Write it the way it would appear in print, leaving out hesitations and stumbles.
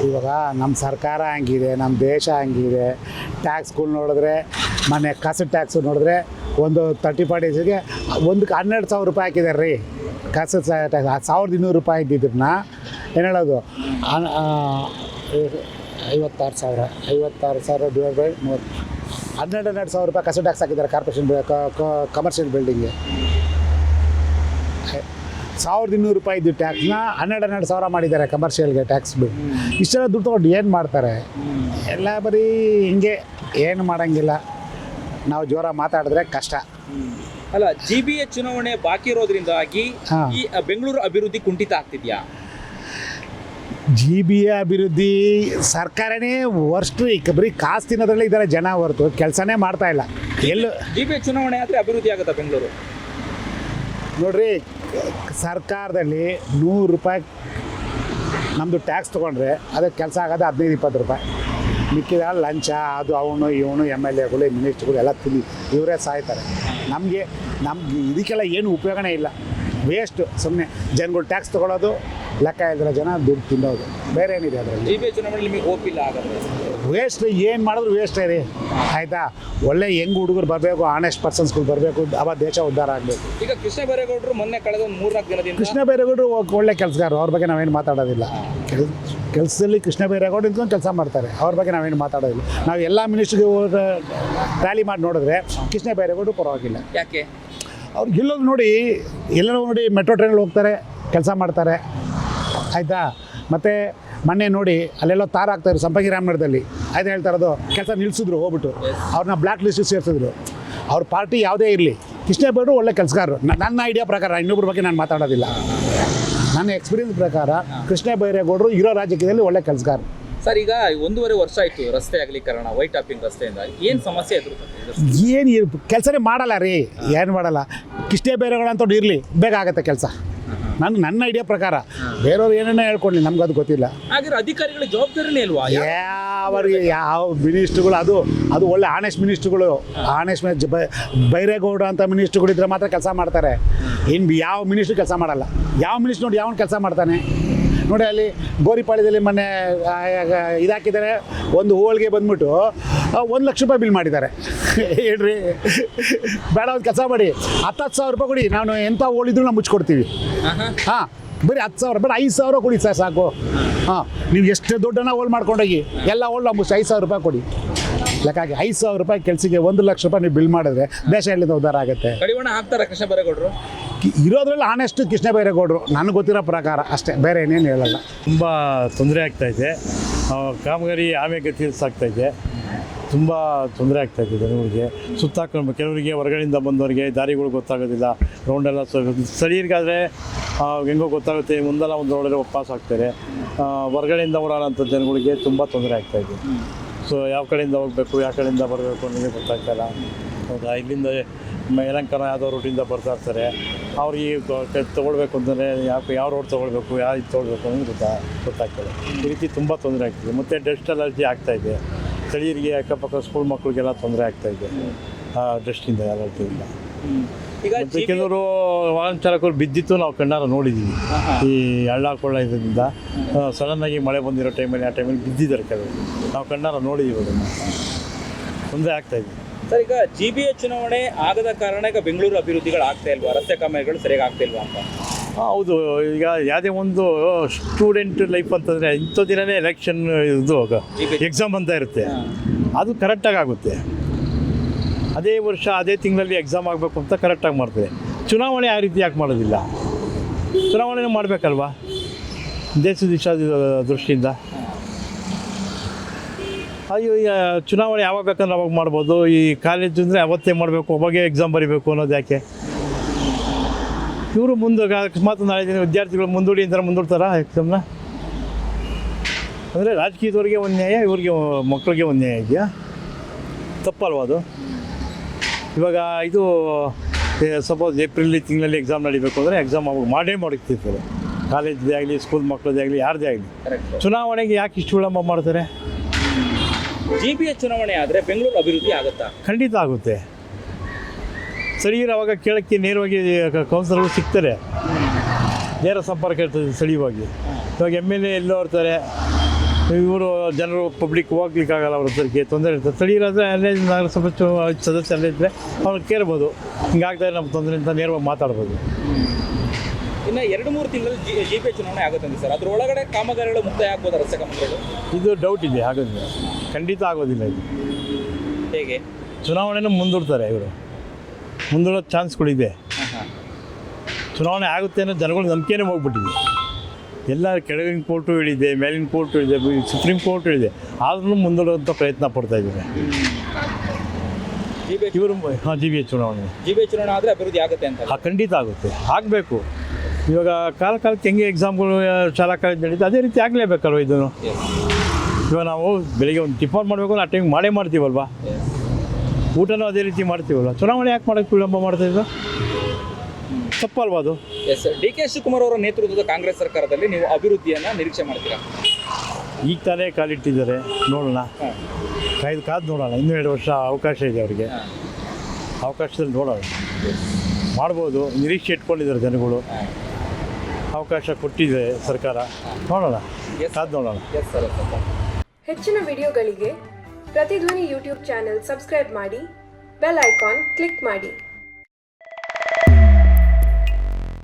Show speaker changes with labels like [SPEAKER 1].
[SPEAKER 1] ಇವಾಗ ನಮ್ಮ ಸರ್ಕಾರ ಹಂಗಿದೆ, ನಮ್ಮ ದೇಶ ಹಂಗಿದೆ. ಟ್ಯಾಕ್ಸ್ಗಳು ನೋಡಿದ್ರೆ ಮೊನ್ನೆ ಕಸ ಟ್ಯಾಕ್ಸು ನೋಡಿದ್ರೆ ಒಂದು 30-40 ಒಂದಕ್ಕೆ 12,000 ರೂಪಾಯಿ ಹಾಕಿದ್ದಾರೆ ರೀ. ಕಸ ಟ್ಯಾಕ್ಸ್ 1,200 ರೂಪಾಯಿ ಇದ್ದಿದ್ದನ್ನ ಏನು ಹೇಳೋದು 56,000 ಡಿವೈಡ್ ಬೈ 30 12,000 ರೂಪಾಯಿ ಕಸ ಟ್ಯಾಕ್ಸ್ ಹಾಕಿದ್ದಾರೆ ಕಾರ್ಪೊರೇಷನ್ ಕಮರ್ಷಿಯಲ್ ಬಿಲ್ಡಿಂಗ್ಗೆ. 1,200 ರೂಪಾಯಿ ಇದ್ದು ಟ್ಯಾಕ್ಸ್ನ 12,000 ಮಾಡಿದ್ದಾರೆ ಕಮರ್ಷಿಯಲ್ಗೆ ಟ್ಯಾಕ್ಸ್ ಬಿಲ್. ಇಷ್ಟೆಲ್ಲ ದುಡ್ಡು ತೊಗೊಂಡು ಏನು ಮಾಡ್ತಾರೆ? ಎಲ್ಲ ಬರೀ ಹಿಂಗೆ, ಏನು ಮಾಡೋಂಗಿಲ್ಲ. ನಾವು ಜೋರ ಮಾತಾಡಿದ್ರೆ ಕಷ್ಟ.
[SPEAKER 2] ಅಲ್ಲ, GBA ಚುನಾವಣೆ ಬಾಕಿ ಇರೋದ್ರಿಂದಾಗಿ ಈ ಬೆಂಗಳೂರು ಅಭಿವೃದ್ಧಿ ಕುಂಠಿತ ಆಗ್ತಿದ್ಯಾ?
[SPEAKER 1] GBA ಅಭಿವೃದ್ಧಿ ಸರ್ಕಾರನೇ ವರ್ಸ್ಟ್. ಬರೀ ಕಾಸು ತಿನ್ನೋದ್ರಲ್ಲಿ ಇದ್ದಾರೆ ಜನ ಹೊರತು ಕೆಲಸನೇ ಮಾಡ್ತಾ ಇಲ್ಲ. ಎಲ್ಲೂ
[SPEAKER 2] GBA ಚುನಾವಣೆ ಆದರೆ ಅಭಿವೃದ್ಧಿ ಆಗುತ್ತಾ ಬೆಂಗಳೂರು?
[SPEAKER 1] ನೋಡ್ರಿ, ಸರ್ಕಾರದಲ್ಲಿ 100 ರೂಪಾಯಿ ನಮ್ಮದು ಟ್ಯಾಕ್ಸ್ ತೊಗೊಂಡ್ರೆ ಅದಕ್ಕೆ ಕೆಲಸ ಆಗೋದು 15-20 ರೂಪಾಯಿ. ಮಿಕ್ಕಿದ ಲಂಚ, ಅದು ಅವನು ಇವನು MLAಗಳು ಮಿನಿಸ್ಟ್ರುಗಳು ಎಲ್ಲ ತಿನ್ನಿ ಇವರೇ ಸಾಯ್ತಾರೆ. ನಮಗೆ ಇದಕ್ಕೆಲ್ಲ ಏನು ಉಪಯೋಗನೇ ಇಲ್ಲ. ವೇಸ್ಟು. ಸುಮ್ಮನೆ ಜನಗಳು ಟ್ಯಾಕ್ಸ್ ತೊಗೊಳೋದು, ಲೆಕ್ಕ ಇದ್ರೆ ಜನ ದುಡ್ಡು ತಿನ್ನೋದು, ಬೇರೆ ಏನಿದೆ ಅದರಲ್ಲಿ.
[SPEAKER 2] GBA ಚುನಾವಣೆ ನಿಮಗೆ ಹೋಪ್ ಇಲ್ಲ ಹಾಗಾದ್ರೆ?
[SPEAKER 1] ವೇಸ್ಟ್. ಏನು ಮಾಡಿದ್ರು ವೇಸ್ಟೇ ರೀ. ಆಯಿತಾ? ಒಳ್ಳೆ ಹೆಂಗೆ ಹುಡುಗರು ಬರಬೇಕು, ಆನೆಸ್ಟ್ ಪರ್ಸನ್ಸ್ಗಳು ಬರಬೇಕು, ಅವ ದೇಶ ಉದ್ಧಾರ ಆಗಬೇಕು.
[SPEAKER 2] ಈಗ ಕೃಷ್ಣ ಬೈರೇಗೌಡರು ಮೊನ್ನೆ ಕಳೆದ 3-4 ದಿನದಿಂದ
[SPEAKER 1] ಕೃಷ್ಣ ಬೈರೇಗೌಡರು ಒಳ್ಳೆ ಕೆಲಸಗಾರರು. ಅವ್ರ ಬಗ್ಗೆ ನಾವೇನು ಮಾತಾಡೋದಿಲ್ಲ. ಕೆಲಸದಲ್ಲಿ ಕೃಷ್ಣ ಬೈರೇಗೌಡರು ನಿಂತ್ಕೊಂಡು ಕೆಲಸ ಮಾಡ್ತಾರೆ. ಅವ್ರ ಬಗ್ಗೆ ನಾವೇನು ಮಾತಾಡೋದಿಲ್ಲ. ನಾವು ಎಲ್ಲ ಮಿನಿಸ್ಟ್ರಿಗೆ ಟ್ಯಾಲಿ ಮಾಡಿ ನೋಡಿದ್ರೆ ಕೃಷ್ಣ ಬೈರೇಗೌಡರು ಪರವಾಗಿಲ್ಲ.
[SPEAKER 2] ಯಾಕೆ?
[SPEAKER 1] ಅವ್ರು ಎಲ್ಲರೂ ನೋಡಿ ಮೆಟ್ರೋ ಟ್ರೈನಲ್ಲಿ ಹೋಗ್ತಾರೆ, ಕೆಲಸ ಮಾಡ್ತಾರೆ. ಆಯಿತಾ? ಮತ್ತು ಮೊನ್ನೆ ನೋಡಿ ಅಲ್ಲೆಲ್ಲೋ ತಾರ ಹಾಕ್ತಾಯಿದ್ರು ಸಂಪಂಗಿ ರಾಮನಗರದಲ್ಲಿ. ಆಯ್ತು ಹೇಳ್ತಾ ಇರೋದು, ಕೆಲಸ ನಿಲ್ಲಿಸಿದ್ರು ಹೋಗ್ಬಿಟ್ಟು. ಅವ್ರನ್ನ ಬ್ಲ್ಯಾಕ್ ಲಿಸ್ಟಿಗೆ ಸೇರಿಸಿದ್ರು. ಅವ್ರ ಪಾರ್ಟಿ ಯಾವುದೇ ಇರಲಿ, ಕೃಷ್ಣ ಬೈರೇಗೌಡರು ಒಳ್ಳೆ ಕೆಲಸಗಾರರು. ನನ್ನ ಐಡಿಯಾ ಪ್ರಕಾರ, ಇನ್ನೊಬ್ಬರ ಬಗ್ಗೆ ನಾನು ಮಾತಾಡೋದಿಲ್ಲ. ನನ್ನ ಎಕ್ಸ್ಪೀರಿಯನ್ಸ್ ಪ್ರಕಾರ ಕೃಷ್ಣ ಬೈರೇಗೌಡರು ಇರೋ ರಾಜಕೀಯದಲ್ಲಿ ಒಳ್ಳೆ ಕೆಲಸಗಾರ.
[SPEAKER 2] ಸರ್, ಈಗ 1.5 ವರ್ಷ ಆಯಿತು ರಸ್ತೆ ಅಗಲೀಕರಣ, ವೈಟ್ ಟಾಪಿಂಗ್ ರಸ್ತೆಯಿಂದ ಏನು ಸಮಸ್ಯೆ ಎದುರು?
[SPEAKER 1] ಏನು ಕೆಲಸನೇ ಮಾಡಲ್ಲ ರೀ. ಏನು ಮಾಡಲ್ಲ. ಕೃಷ್ಣ ಬೈರೇಗೌಡ ಅಂತ ಇರಲಿ, ಬೇಗ ಆಗುತ್ತೆ ಕೆಲಸ. ನನ್ನ ಐಡಿಯಾ ಪ್ರಕಾರ. ಬೇರೆಯವ್ರು ಏನೇನೋ ಹೇಳ್ಕೊಳ್ಳಿ, ನಮ್ಗೆ ಅದು ಗೊತ್ತಿಲ್ಲ.
[SPEAKER 2] ಹಾಗಾದ್ರೆ ಅಧಿಕಾರಿಗಳ ಜವಾಬ್ದಾರಿನೇ ಇಲ್ವಾ?
[SPEAKER 1] ಯಾವ ಮಿನಿಸ್ಟ್ರುಗಳು ಅದು ಒಳ್ಳೆ ಆನೆಸ್ಟ್ ಮಿನಿಸ್ಟ್ರುಗಳು, ಆನೆಸ್ಟ್ ಬೈರೇಗೌಡ ಅಂತ ಮಿನಿಸ್ಟ್ರುಗಳು ಇದ್ರೆ ಮಾತ್ರ ಕೆಲಸ ಮಾಡ್ತಾರೆ. ಇನ್ನು ಯಾವ ಮಿನಿಸ್ಟ್ರು ಕೆಲಸ ಮಾಡಲ್ಲ. ಯಾವ ಮಿನಿಸ್ಟ್ರು ನೋಡಿ ಯಾವನು ಕೆಲಸ ಮಾಡ್ತಾನೆ ನೋಡಿ. ಅಲ್ಲಿ ಗೋರಿಪಾಳ್ಯದಲ್ಲಿ ಮೊನ್ನೆ ಇದಾಕಿದ್ದಾರೆ, ಒಂದು ಹೋಳಿಗೆ ಬಂದ್ಬಿಟ್ಟು 1 ಲಕ್ಷ ರೂಪಾಯಿ ಬಿಲ್ ಮಾಡಿದ್ದಾರೆ. ಹೇಳ್ರಿ, ಬೇಡ ಒಂದು ಕೆಲಸ ಮಾಡಿ, 10,000 ರೂಪಾಯಿ ಕೊಡಿ, ನಾನು ಎಂಥ ಹೋಳಿದ್ರು ನಾವು ಮುಚ್ಕೊಡ್ತೀವಿ. ಹಾಂ, ಬರೀ 10,000 ಬೇಡ, 5,000 ಕೊಡಿ ಸರ್ ಸಾಕು. ಹಾಂ, ನೀವು ಎಷ್ಟು ದುಡ್ಡನ್ನು ಹೋಲ್ ಮಾಡ್ಕೊಂಡೋಗಿ ಎಲ್ಲ ಹೋಲ್ ನಾವು 5,000 ರೂಪಾಯಿ ಕೊಡಿ. ಲೆಕ್ಕಾಗಿ 5,000 ರೂಪಾಯಿ ಕೆಲಸಕ್ಕೆ 1 ಲಕ್ಷ ರೂಪಾಯಿ ನೀವು ಬಿಲ್ ಮಾಡಿದ್ರೆ ದೇಶ ಎಲ್ಲಿಂದ ಉದ್ಧಾರ ಆಗುತ್ತೆ?
[SPEAKER 2] ಕಡಿವಾಣ ಹಾಕ್ತಾರೆ ಕೃಷ್ಣ ಬೈರೇಗೌಡರು?
[SPEAKER 1] ಇರೋದ್ರಲ್ಲಿ ಆನೆಸ್ಟ್ ಕೃಷ್ಣ ಬೈರೇಗೌಡರು ನನಗೆ ಗೊತ್ತಿರೋ ಪ್ರಕಾರ ಅಷ್ಟೇ, ಬೇರೆ ಏನೇನು ಹೇಳಲ್ಲ.
[SPEAKER 3] ತುಂಬ ತೊಂದರೆ ಆಗ್ತಾಯಿದೆ. ಕಾಮಗಾರಿ ಆಮೇಲೆ ತೀರ್ಸಾಗ್ತಾಯಿದೆ. ತುಂಬ ತೊಂದರೆ ಆಗ್ತಾಯಿದೆ ಜನಗಳಿಗೆ. ಸುತ್ತಾಕೊಂಡು ಕೆಲವರಿಗೆ ಹೊರಗಡೆಯಿಂದ ಬಂದವರಿಗೆ ದಾರಿಗಳು ಗೊತ್ತಾಗೋದಿಲ್ಲ. ರೌಂಡೆಲ್ಲ ಸ್ಥಳೀಯರಿಗಾದರೆ ಹೆಂಗೋ ಗೊತ್ತಾಗುತ್ತೆ, ಮುಂದೆಲ್ಲ ಒಂದು ರೋಡಲ್ಲಿ ಪಾಸ್ ಆಗ್ತಾರೆ. ಹೊರಗಡೆಯಿಂದ ಓಡಾಡೋಂಥ ಜನಗಳಿಗೆ ತುಂಬ ತೊಂದರೆ ಆಗ್ತಾಯಿದೆ. ಸೊ ಯಾವ ಕಡೆಯಿಂದ ಹೋಗಬೇಕು, ಯಾವ ಕಡೆಯಿಂದ ಬರಬೇಕು ಅನ್ನೋದೇ ಗೊತ್ತಾಗ್ತಾಯಿಲ್ಲ. ಹೌದಾ? ಇಲ್ಲಿಂದ ಯಲಹಂಕ ಯಾವುದೋ ರೂಟಿಂದ ಬರ್ತಾ ಇರ್ತಾರೆ. ಅವ್ರಿಗೆ ತೊಗೊಳ್ಬೇಕು ಅಂತಂದರೆ ಯಾವ ರೋಡ್ ತೊಗೊಳ್ಬೇಕು, ಯಾವ ಇದು ತೊಗೊಳ್ಬೇಕು ಅನ್ನೋದು ಗೊತ್ತಾಗ್ತದೆ. ಈ ರೀತಿ ತುಂಬ ತೊಂದರೆ ಆಗ್ತಿದೆ. ಮತ್ತು ಡಸ್ಟ್ ಅಲರ್ಜಿ ಆಗ್ತಾಯಿದೆ. ಸ್ಥಳೀಯರಿಗೆ, ಅಕ್ಕಪಕ್ಕ ಸ್ಕೂಲ್ ಮಕ್ಕಳಿಗೆಲ್ಲ ತೊಂದರೆ ಆಗ್ತಾಯಿದೆ ಡಸ್ಟಿಂದ, ಅಲರ್ಜಿಯಿಂದ.
[SPEAKER 2] ಈಗ
[SPEAKER 3] ಕೆಲವರು ವಾಹನ ಚಾಲಕರು ಬಿದ್ದಿತ್ತು ನಾವು ಕಣ್ಣಾರ ನೋಡಿದ್ದೀವಿ. ಈ ಹಳ್ಳ ಕೊಳ್ಳ ಇದರಿಂದ ಸಡನ್ನಾಗಿ ಮಳೆ ಬಂದಿರೋ ಟೈಮಲ್ಲಿ, ಆ ಟೈಮಲ್ಲಿ ಬಿದ್ದಿದ್ದಾರೆ ಕೆಲವರು. ನಾವು ಕಣ್ಣಾರ ನೋಡಿದ್ದೀವಿ. ಅದನ್ನು ತೊಂದರೆ ಆಗ್ತಾಯಿದೆ.
[SPEAKER 2] ಸರ್, ಈಗ GBA ಚುನಾವಣೆ ಆಗದ ಕಾರಣ ಈಗ ಬೆಂಗಳೂರು ಅಭಿವೃದ್ಧಿಗಳು ಆಗ್ತಾ ಇಲ್ವಾ? ರಸ್ತೆ ಕಾಮಗಾರಿಗಳು ಸರಿಯಾಗಿ ಆಗ್ತಾ ಇಲ್ವಾ ಅಂತ?
[SPEAKER 3] ಹೌದು. ಈಗ ಯಾವುದೇ ಒಂದು ಸ್ಟೂಡೆಂಟ್ ಲೈಫ್ ಅಂತಂದರೆ ಇಂಥ ದಿನವೇ ಎಲೆಕ್ಷನ್ ಇದು ಎಕ್ಸಾಮ್ ಅಂತ ಇರುತ್ತೆ. ಅದು ಕರೆಕ್ಟಾಗಿ ಆಗುತ್ತೆ. ಅದೇ ವರ್ಷ ಅದೇ ತಿಂಗಳಲ್ಲಿ ಎಕ್ಸಾಮ್ ಆಗಬೇಕು ಅಂತ ಕರೆಕ್ಟಾಗಿ ಮಾಡ್ತಾರೆ. ಚುನಾವಣೆ ಆ ರೀತಿ ಯಾಕೆ ಮಾಡೋದಿಲ್ಲ? ಚುನಾವಣೆ ಮಾಡಬೇಕಲ್ವಾ ದೇಶದ ದೃಷ್ಟಿಯಿಂದ. ಅಯ್ಯೋ, ಈಗ ಚುನಾವಣೆ ಯಾವಾಗ ಬೇಕಂದ್ರೆ ಅವಾಗ ಮಾಡ್ಬೋದು. ಈ ಕಾಲೇಜು ಅಂದರೆ ಅವತ್ತೇ ಮಾಡಬೇಕು, ಅವಾಗೇ ಎಕ್ಸಾಮ್ ಬರೀಬೇಕು ಅನ್ನೋದು ಯಾಕೆ? ಇವರು ಮುಂದೆ ಅಕಸ್ಮಾತ್ ನಾಳೆ ದಿನ ವಿದ್ಯಾರ್ಥಿಗಳು ಮುಂದೂಡಿ ಅಂತಾರೆ, ಮುಂದೂಡ್ತಾರಾ ಎಕ್ಸಾಮ್ನ? ಅಂದರೆ ರಾಜಕೀಯದವ್ರಿಗೆ ಒಂದು ನ್ಯಾಯ, ಇವ್ರಿಗೆ ಮಕ್ಕಳಿಗೆ ಒಂದು ನ್ಯಾಯ ಇದೆಯಾ? ತಪ್ಪಲ್ವ ಅದು? ಇವಾಗ ಇದು ಸಪೋಸ್ ಏಪ್ರಿಲ್ ತಿಂಗಳಲ್ಲಿ ಎಕ್ಸಾಮ್ ನಡಿಬೇಕು ಅಂದರೆ ಎಕ್ಸಾಮ್ ಅವಾಗ ಮಾಡಿರ್ತಾರೆ. ಕಾಲೇಜದೇ ಆಗಲಿ, ಸ್ಕೂಲ್ ಮಕ್ಕಳದೇ ಆಗಲಿ, ಯಾರದೇ ಆಗಲಿ. ಚುನಾವಣೆಗೆ ಯಾಕೆ ಇಷ್ಟು ವಿಳಂಬ ಮಾಡ್ತಾರೆ?
[SPEAKER 2] GBA ಚುನಾವಣೆ ಆದರೆ ಬೆಂಗಳೂರು ಅಭಿವೃದ್ಧಿ ಆಗುತ್ತಾ?
[SPEAKER 3] ಖಂಡಿತ ಆಗುತ್ತೆ. ಸ್ಥಳೀಯರು ಅವಾಗ ಕೇಳೋಕ್ಕೆ ನೇರವಾಗಿ ಕೌನ್ಸಿಲರ್ಗಳು ಸಿಗ್ತಾರೆ. ನೇರ ಸಂಪರ್ಕ ಇರ್ತದೆ ಸ್ಥಳೀಯವಾಗಿ. ಇವಾಗ MLA ಎಲ್ಲೋ ಇರ್ತಾರೆ, ಇವರು ಜನರು ಪಬ್ಲಿಕ್ ಹೋಗ್ಲಿಕ್ಕಾಗಲ್ಲ ಅವ್ರ ಹತ್ರಕ್ಕೆ ತೊಂದರೆ ಇರ್ತದೆ. ಸ್ಥಳೀಯರಾದರೆ ಅಲ್ಲೇ ನಗರಸಭೆ ಸದಸ್ಯ ಅಲ್ಲೇ ಇದ್ದರೆ ಅವ್ರು ಕೇಳ್ಬೋದು, ಹಿಂಗಾಗ್ತಾರೆ ನಮ್ಮ ತೊಂದರೆ ಅಂತ ನೇರವಾಗಿ ಮಾತಾಡ್ಬೋದು.
[SPEAKER 2] ಇನ್ನು 2-3 ತಿಂಗಳಲ್ಲಿ GPA ಚುನಾವಣೆ ಆಗುತ್ತೆ ಸರ್, ಅದ್ರ ಒಳಗಡೆ ಕಾಮಗಾರಿಗಳು ಮುಕ್ತಾಯ ಆಗ್ಬೋದು, ರಸ್ತೆ ಕಾಮಗಾರಿಗಳು?
[SPEAKER 3] ಇದು ಡೌಟ್ ಇದೆ, ಆಗೋದಿಲ್ಲ, ಖಂಡಿತ ಆಗೋದಿಲ್ಲ. ಇದು
[SPEAKER 2] ಹೇಗೆ
[SPEAKER 3] ಚುನಾವಣೆನೂ ಮುಂದೂಡ್ತಾರೆ ಇವರು, ಮುಂದೂಡೋ ಚಾನ್ಸ್ಗಳಿದೆ. ಚುನಾವಣೆ ಆಗುತ್ತೆ ಅನ್ನೋ ಜನಗಳು ನಂಬಿಕೆನೇ ಹೋಗ್ಬಿಟ್ಟಿದೆ. ಎಲ್ಲ ಕೆಳಗಿನ ಕೋರ್ಟು ಹೇಳಿದೆ, ಮೇಲಿನ ಕೋರ್ಟು ಹೇಳಿದೆ, ಸುಪ್ರೀಂ ಕೋರ್ಟ್ ಹೇಳಿದೆ, ಆದ್ರೂ ಮುಂದೂಡುವಂಥ ಪ್ರಯತ್ನ ಪಡ್ತಾ ಇದ್ದಾರೆ ಇವರು. GPA ಚುನಾವಣೆ
[SPEAKER 2] ಆದರೆ ಅಭಿವೃದ್ಧಿ ಆಗುತ್ತೆ ಅಂತ?
[SPEAKER 3] ಖಂಡಿತ ಆಗುತ್ತೆ, ಆಗಬೇಕು. ಇವಾಗ ಕಾಲಕ್ಕೆ ಹೆಂಗೆ ಎಕ್ಸಾಮ್ಗಳು ಶಾಲಾ ಕಾಲೇಜ್ ನಡೀತು ಅದೇ ರೀತಿ ಆಗಲೇಬೇಕಲ್ವ ಇದನ್ನು. ಇವಾಗ ನಾವು ಬೆಳಿಗ್ಗೆ ಒಂದು ಟಿಫನ್ ಮಾಡಬೇಕು ಆ ಟೈಮ್ ಮಾಡೇ ಮಾಡ್ತೀವಲ್ವ, ಊಟನೂ ಅದೇ ರೀತಿ ಮಾಡ್ತೀವಲ್ವ. ಚುನಾವಣೆ ಯಾಕೆ ಮಾಡೋಕ್ಕೆ ವಿಳಂಬ ಮಾಡ್ತಾಯಿದ್ದು? ತಪ್ಪಲ್ವಾ ಅದು?
[SPEAKER 2] Yes sir. DK ಶಿವಕುಮಾರ್ ಅವರ ನೇತೃತ್ವದ ಕಾಂಗ್ರೆಸ್ ಸರ್ಕಾರದಲ್ಲಿ ನೀವು ಅಭಿವೃದ್ಧಿಯನ್ನು ನಿರೀಕ್ಷೆ ಮಾಡ್ತೀರಾ?
[SPEAKER 3] ಈಗ ತಾನೇ ಕಾಲಿಟ್ಟಿದ್ದಾರೆ, ನೋಡೋಣ, ಕಾದು ನೋಡೋಣ. ಇನ್ನೂ 2 ವರ್ಷ ಅವಕಾಶ ಇದೆ ಅವರಿಗೆ, ಅವಕಾಶದಲ್ಲಿ ನೋಡೋಣ, ಮಾಡ್ಬೋದು. ನಿರೀಕ್ಷೆ ಇಟ್ಕೊಂಡಿದ್ದಾರೆ ಜನಗಳು, ಅವಕಾಶ ಕೊಟ್ಟಿದೆ ಸರ್ಕಾರ, ನೋಡೋಣ, ಕಾದು ನೋಡೋಣ.
[SPEAKER 4] ಹೆಚ್ಚಿನ ವಿಡಿಯೋಗಳಿಗೆ ಪ್ರತಿಧ್ವನಿ ಯೂಟ್ಯೂಬ್ ಚಾನೆಲ್ ಸಬ್ಸ್ಕ್ರೈಬ್ ಮಾಡಿ, ಬೆಲ್ ಐಕಾನ್ ಕ್ಲಿಕ್ ಮಾಡಿ.